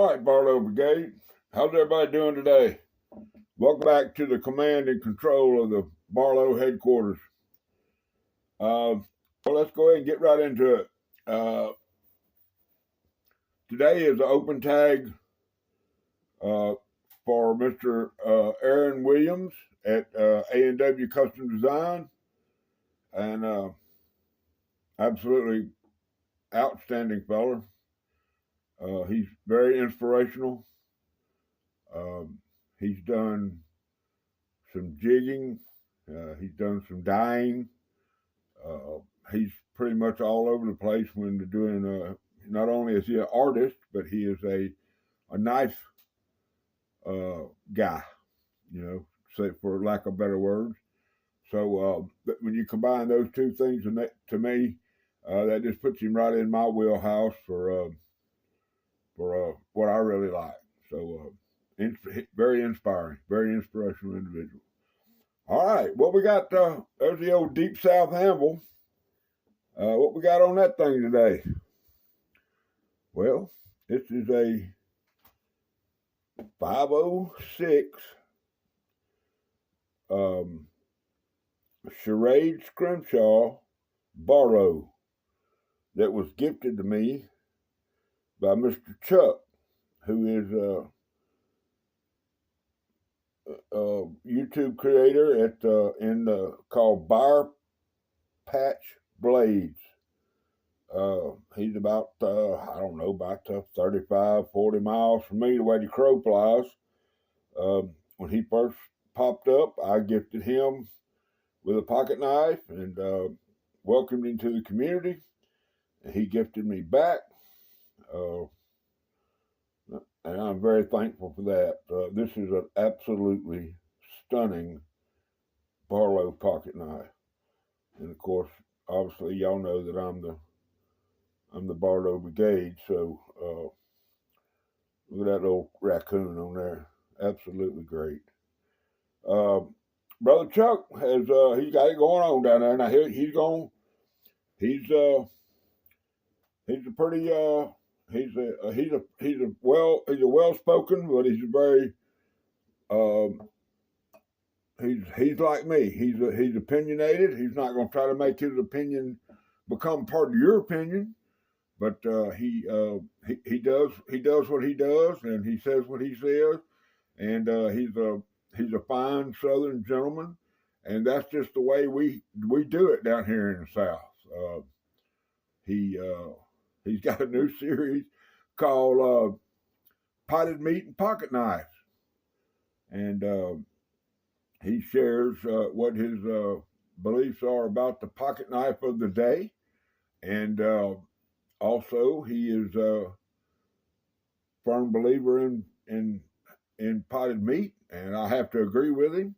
All right, Barlow Brigade. How's everybody doing today? Welcome back to the command and control of the Barlow headquarters. Well, let's go ahead and get right into it. Today is an open tag for Mr. Aaron Williams at A&W Custom Design, and absolutely outstanding fella. He's very inspirational. He's done some jigging. He's done some dyeing. He's pretty much all over the place when they're doing. Not only is he an artist, but he is a knife guy. Say for lack of better words. So when you combine those two things, to me, that just puts him right in my wheelhouse for what I really like. So very inspiring, very inspirational individual. All right, what we got? There's the old Deep South Anvil. What we got on that thing today? Well, this is a 506 Charade Scrimshaw Barlow that was gifted to me by Mr. Chuck, who is a YouTube creator called Briar Patch Blades. He's about, about 35, 40 miles from me, the way the crow flies. When he first popped up, I gifted him with a pocket knife and welcomed him to the community. And he gifted me back. And I'm very thankful for that. This is an absolutely stunning Barlow pocket knife. And of course, obviously, y'all know that I'm the Barlow Brigade. So look at that little raccoon on there. Absolutely great. Brother Chuck has he's got it going on down there. Now he's a pretty he's a well spoken, but he's a very he's like me. He's opinionated. He's not going to try to make his opinion become part of your opinion, but he does what he does, and he says what he says, and he's a fine Southern gentleman, and that's just the way we do it down here in the South. He's got a new series called Potted Meat and Pocket Knives, and he shares what his beliefs are about the pocket knife of the day, and also he is a firm believer in potted meat, and I have to agree with him.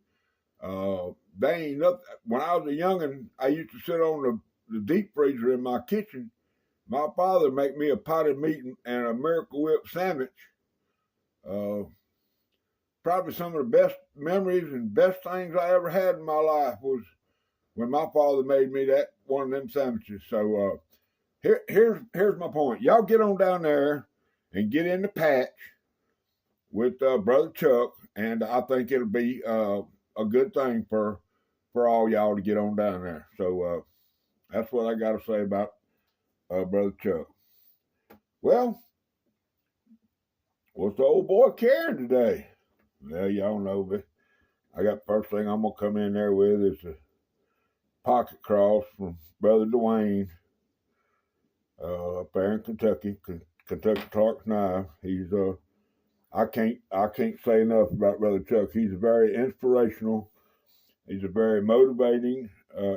They ain't nothing. When I was a youngin', I used to sit on the deep freezer in my kitchen. My father make me a potted meat and a Miracle Whip sandwich. Probably some of the best memories and best things I ever had in my life was when my father made me that one of them sandwiches. So here's my point. Y'all get on down there and get in the patch with Brother Chuck, and I think it'll be a good thing for all y'all to get on down there. So that's what I got to say about Brother Chuck. Well, what's the old boy carrying today? Well, y'all know, but I got first thing I'm going to come in there with is a pocket cross from Brother Dwayne up there in Kentucky Clark's Knife. He's I can't say enough about Brother Chuck. He's a very inspirational, he's a very motivating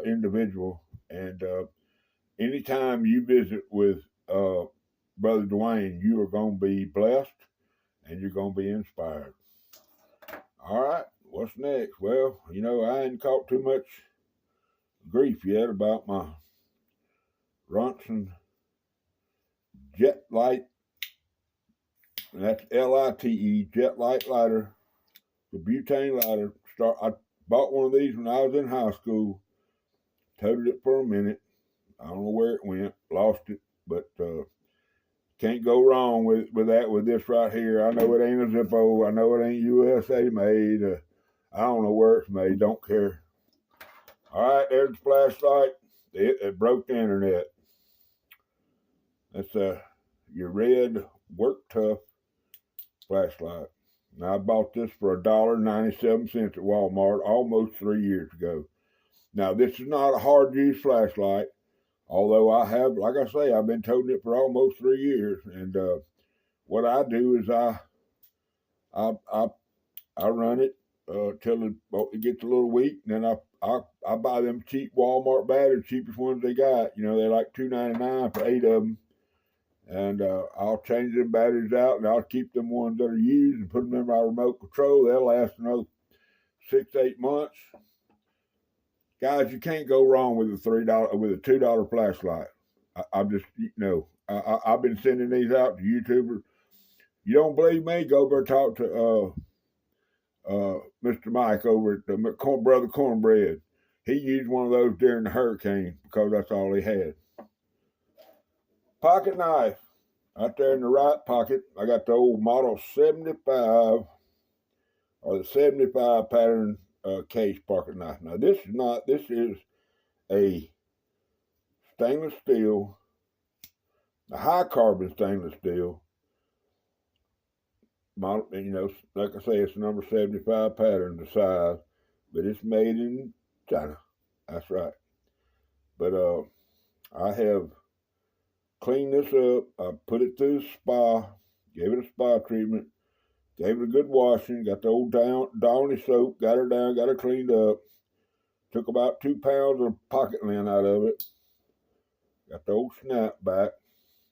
individual, and anytime you visit with Brother Dwayne, you are going to be blessed and you're going to be inspired. All right, what's next? Well, I ain't caught too much grief yet about my Ronson Jet Light, and that's LITE, Jet Light lighter, the butane lighter. I bought one of these when I was in high school, toted it for a minute. I don't know where it went, lost it, but Can't go wrong with that, with this right here. I know it ain't a Zippo. I know it ain't USA made. I don't know where it's made. Don't care. All right, there's the flashlight. It broke the internet. That's your red Work Tough flashlight. Now, I bought this for $1.97 at Walmart almost 3 years ago. Now, this is not a hard-use flashlight, although I have, like I say, I've been toting it for almost 3 years. And what I do is I run it till it gets a little weak, and then I buy them cheap Walmart batteries, cheapest ones they got. You know, they're like $2.99 for 8 of them. And I'll change them batteries out, and I'll keep them ones that are used and put them in my remote control. They'll last another 6 to 8 months. Guys, you can't go wrong with a $2 flashlight. I'm just, I've been sending these out to YouTubers. You don't believe me? Go over and talk to Mr. Mike over at the Brother Cornbread. He used one of those during the hurricane because that's all he had. Pocket knife. Out there in the right pocket, I got the old Model 75 or the 75 pattern case pocket knife. Now this is a stainless steel, a high carbon stainless steel model. Like I say, it's number 75 pattern, the size, but it's made in China. That's right. But I have cleaned this up. I put it through the spa, gave it a spa treatment, gave it a good washing, got the old Downy soap, got her cleaned up, took about 2 pounds of pocket lint out of it, got the old snap back.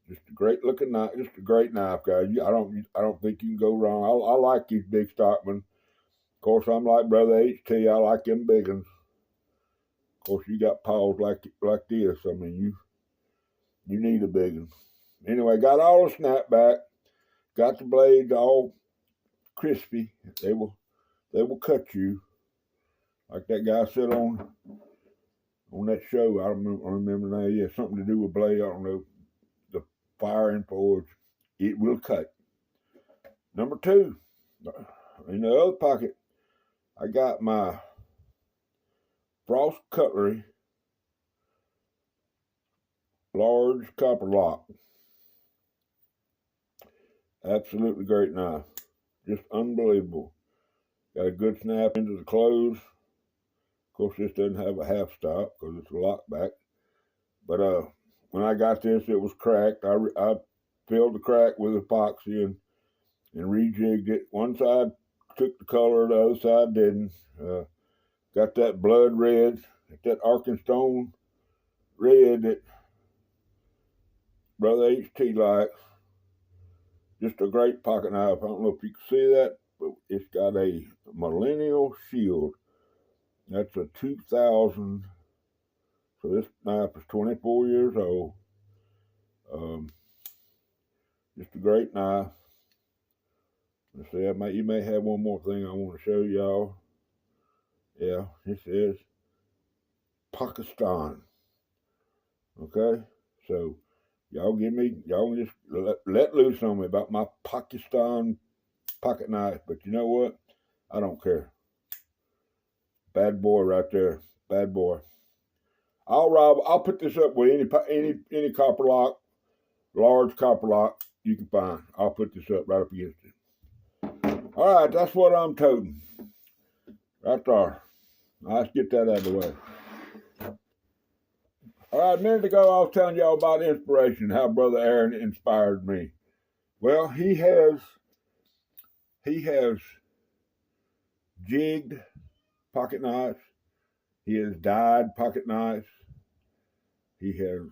Just a great looking knife, just a great knife, guys. I don't think you can go wrong. I like these big stockmen. Of course, I'm like Brother HT. I like them big ones. Of course, you got paws like this. I mean, you need a big one. Anyway, got all the snap back, got the blades all crispy. They will cut you, like that guy said on that show. I don't remember now. Yeah, something to do with blade. I don't know. The firing forge, it will cut. Number 2, in the other pocket, I got my Frost Cutlery large copper lock. Absolutely great knife. Just unbelievable. Got a good snap into the close. Of course, this doesn't have a half stop because it's a lock back. But when I got this, it was cracked. I filled the crack with epoxy and rejigged it. One side took the color, the other side didn't. Got that blood red, that Arkenstone red that Brother HT likes. Just a great pocket knife. I don't know if you can see that, but it's got a Millennial Shield. That's a 2000. So this knife is 24 years old. Just a great knife. Let's see, you may have one more thing I want to show y'all. Yeah, this is Pakistan. Okay, so y'all just let loose on me about my Pakistan pocket knife. But you know what? I don't care. Bad boy right there. Bad boy. I'll put this up with any copper lock, large copper lock you can find. I'll put this up right up against it. All right, that's what I'm toting. Right there. Let's get that out of the way. All right, a minute ago I was telling y'all about inspiration, how Brother Aaron inspired me. Well, he has jigged pocket knives. He has dyed pocket knives. He's an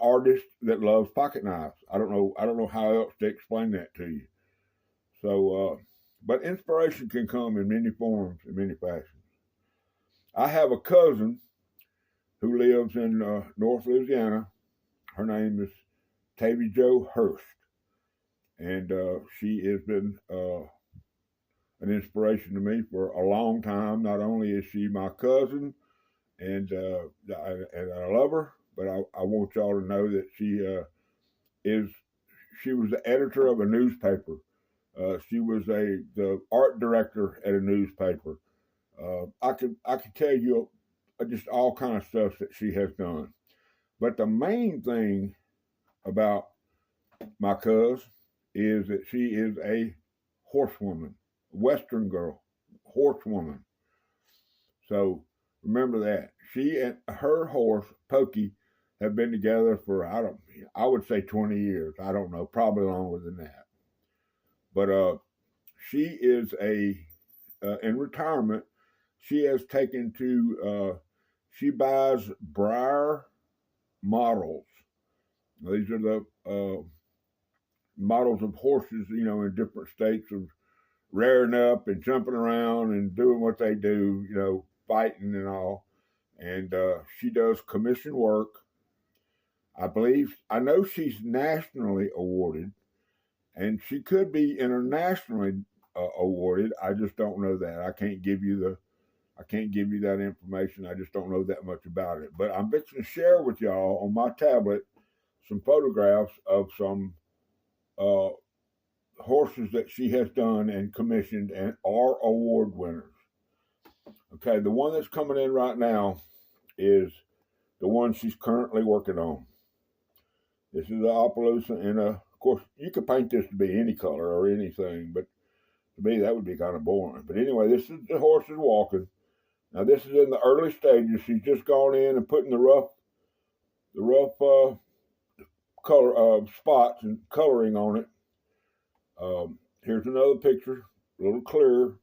artist that loves pocket knives. I don't know how else to explain that to you. So, but inspiration can come in many forms, in many fashions. I have a cousin who lives in North Louisiana. Her name is Tavy Jo Hurst, and she has been an inspiration to me for a long time. Not only is she my cousin, and I love her, but I want y'all to know that is she was the editor of a newspaper. She was the art director at a newspaper. I could tell you just all kind of stuff that she has done. But the main thing about my cousin is that she is a horsewoman, Western girl, horsewoman. So remember that. She and her horse, Pokey, have been together for I would say 20 years. I don't know, probably longer than that. But she is in retirement. She has taken to she buys Breyer models. These are the models of horses, in different states of rearing up and jumping around and doing what they do, fighting and all. And she does commission work. I know she's nationally awarded, and she could be internationally awarded. I just don't know that. I can't give you that information. I just don't know that much about it. But I'm going to share with y'all on my tablet some photographs of some horses that she has done and commissioned and are award winners. Okay, the one that's coming in right now is the one she's currently working on. This is the Opelousas, and of course, you could paint this to be any color or anything, but to me, that would be kind of boring. But anyway, this is the horse is walking. Now, this is in the early stages. She's just gone in and putting the rough color spots and coloring on it. Here's another picture, a little clearer.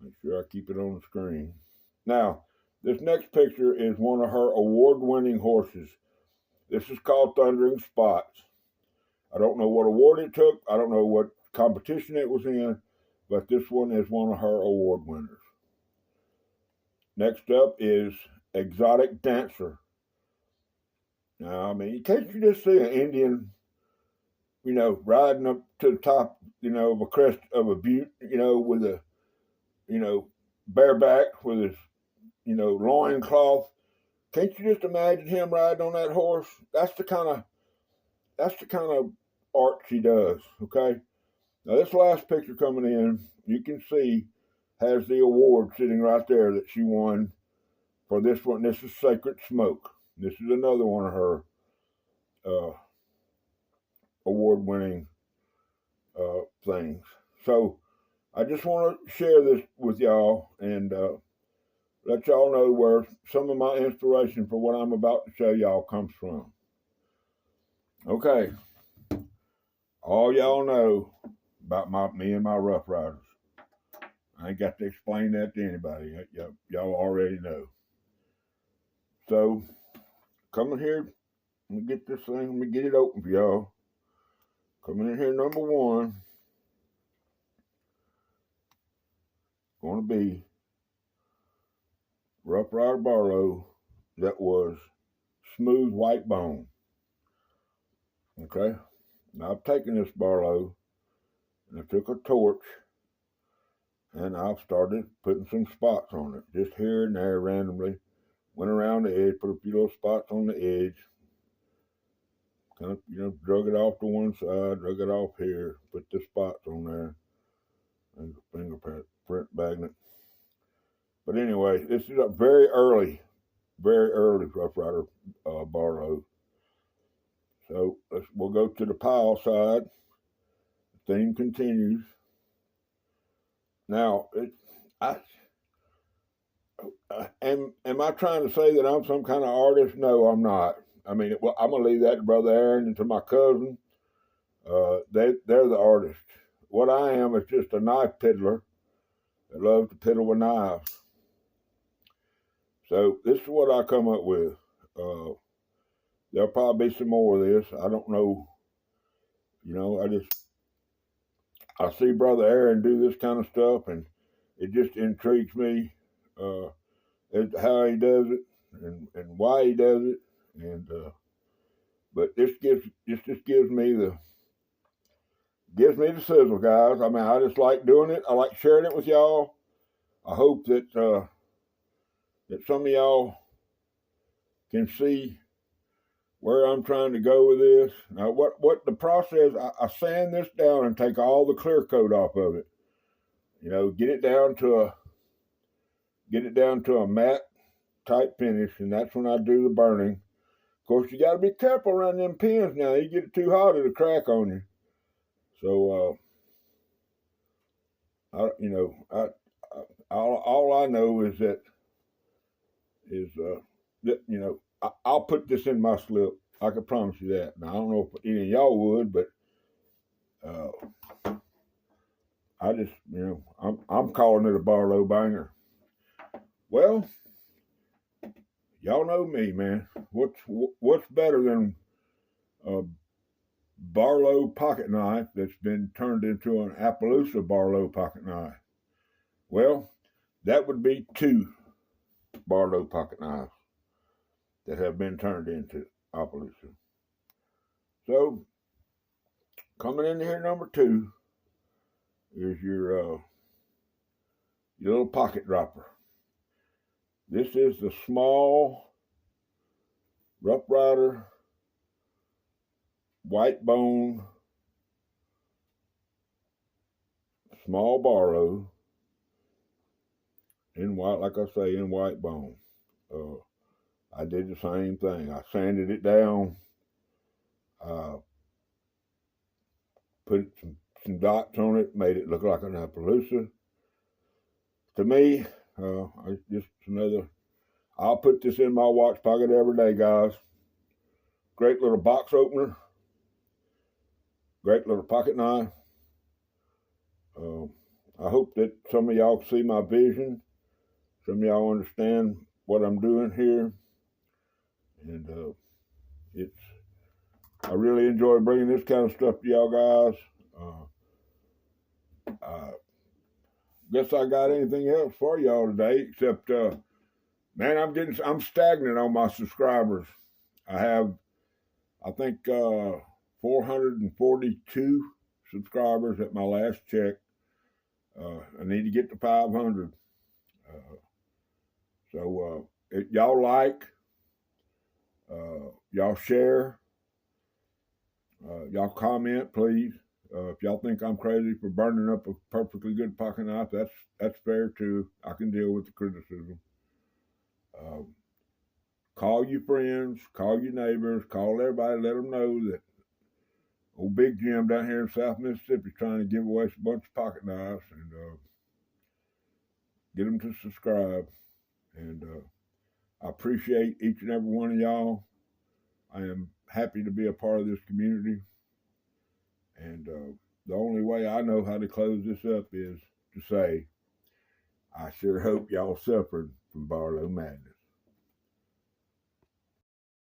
Make sure I keep it on the screen. Now, this next picture is one of her award-winning horses. This is called Thundering Spots. I don't know what award it took. I don't know what competition it was in, but this one is one of her award winners. Next up is Exotic Dancer. Now, can't you just see an Indian, riding up to the top, of a crest of a butte, with a, bareback with his, loin cloth. Can't you just imagine him riding on that horse? That's the kind of art she does. Okay. Now this last picture coming in, you can see, has the award sitting right there that she won for this one. This is Sacred Smoke. This is another one of her award-winning things. So I just want to share this with y'all and let y'all know where some of my inspiration for what I'm about to show y'all comes from. Okay. All y'all know about me and my Rough Riders. I ain't got to explain that to anybody. Y'all already know. So, coming here, let me get this thing, let me get it open for y'all. Coming in here, number one, going to be Rough Rider Barlow that was Smooth White Bone. Okay? Now I've taken this Barlow and I took a torch and I've started putting some spots on it, just here and there randomly. Went around the edge, put a few little spots on the edge. Kind of, drug it off to one side, drug it off here, put the spots on there, and fingerprint magnet. But anyway, this is a very early Rough Rider Barlow. So we'll go to the pile side. The theme continues. Now, am I trying to say that I'm some kind of artist? No, I'm not. I'm going to leave that to Brother Aaron and to my cousin. They're the artists. What I am is just a knife piddler that loves to piddle with knives. So this is what I come up with. There'll probably be some more of this. I don't know. I see Brother Aaron do this kind of stuff, and it just intrigues me as to how he does it and why he does it. And but this just gives me the sizzle, guys. I just like doing it. I like sharing it with y'all. I hope that that some of y'all can see where I'm trying to go with this. Now, what the process? I sand this down and take all the clear coat off of it. You know, get it down to a matte type finish, and that's when I do the burning. Of course, you got to be careful around them pins now. You get it too hot, it'll crack on you. So, all I know is that I'll put this in my slip. I can promise you that. Now, I don't know if any of y'all would, but I just, I'm calling it a Barlow banger. Well, y'all know me, man. What's better than a Barlow pocket knife that's been turned into an Appaloosa Barlow pocket knife? Well, that would be 2 Barlow pocket knives that have been turned into Appaloosa. So, coming in here, number 2 is your little pocket dropper. This is the small Rough Rider white bone small Barlow in white, like I say, in white bone. I did the same thing. I sanded it down, put some dots on it, made it look like an Appaloosa. To me, just another. I'll put this in my watch pocket every day, guys. Great little box opener. Great little pocket knife. I hope that some of y'all see my vision. Some of y'all understand what I'm doing here. And I really enjoy bringing this kind of stuff to y'all guys. Guess I got anything else for y'all today, except, man, I'm stagnant on my subscribers. I have, I think, 442 subscribers at my last check. I need to get to 500. So y'all like, y'all share, y'all comment, please. If y'all think I'm crazy for burning up a perfectly good pocket knife, that's fair too. I can deal with the criticism. Call your friends, call your neighbors, call everybody, let them know that old Big Jim down here in South Mississippi is trying to give away a bunch of pocket knives, and get them to subscribe. And I appreciate each and every one of y'all. I am happy to be a part of this community. And the only way I know how to close this up is to say, I sure hope y'all suffered from Barlow madness.